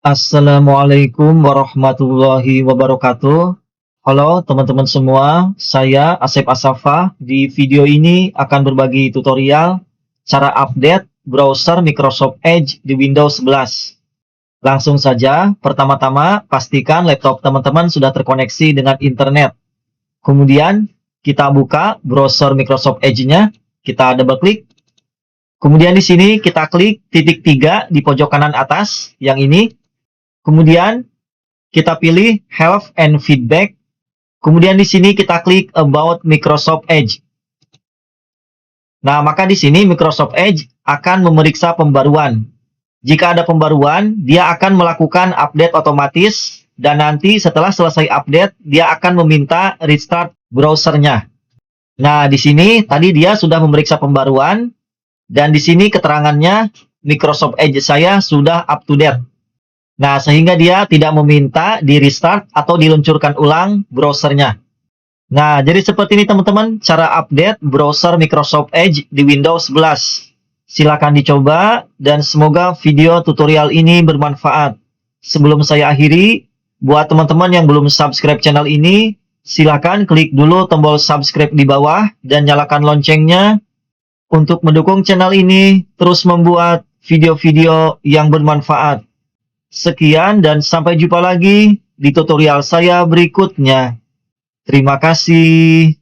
Assalamualaikum warahmatullahi wabarakatuh. Halo teman-teman semua, saya Asep Asafa. Di video ini akan berbagi tutorial cara update browser Microsoft Edge di Windows 11. Langsung saja, pertama-tama pastikan laptop teman-teman sudah terkoneksi dengan internet. Kemudian kita buka browser Microsoft Edge-nya, kita double klik. Kemudian di sini kita klik titik 3 di pojok kanan atas, yang ini. Kemudian kita pilih Help and Feedback. Kemudian di sini kita klik About Microsoft Edge. Nah, maka di sini Microsoft Edge akan memeriksa pembaruan. Jika ada pembaruan, dia akan melakukan update otomatis dan nanti setelah selesai update, dia akan meminta restart browsernya. Nah, di sini tadi dia sudah memeriksa pembaruan dan di sini keterangannya Microsoft Edge saya sudah up to date. Nah, sehingga dia tidak meminta di restart atau diluncurkan ulang browsernya. Nah, jadi seperti ini teman-teman cara update browser Microsoft Edge di Windows 11. Silakan dicoba dan semoga video tutorial ini bermanfaat. Sebelum saya akhiri, buat teman-teman yang belum subscribe channel ini, silakan klik dulu tombol subscribe di bawah dan nyalakan loncengnya untuk mendukung channel ini terus membuat video-video yang bermanfaat. Sekian dan sampai jumpa lagi di tutorial saya berikutnya. Terima kasih.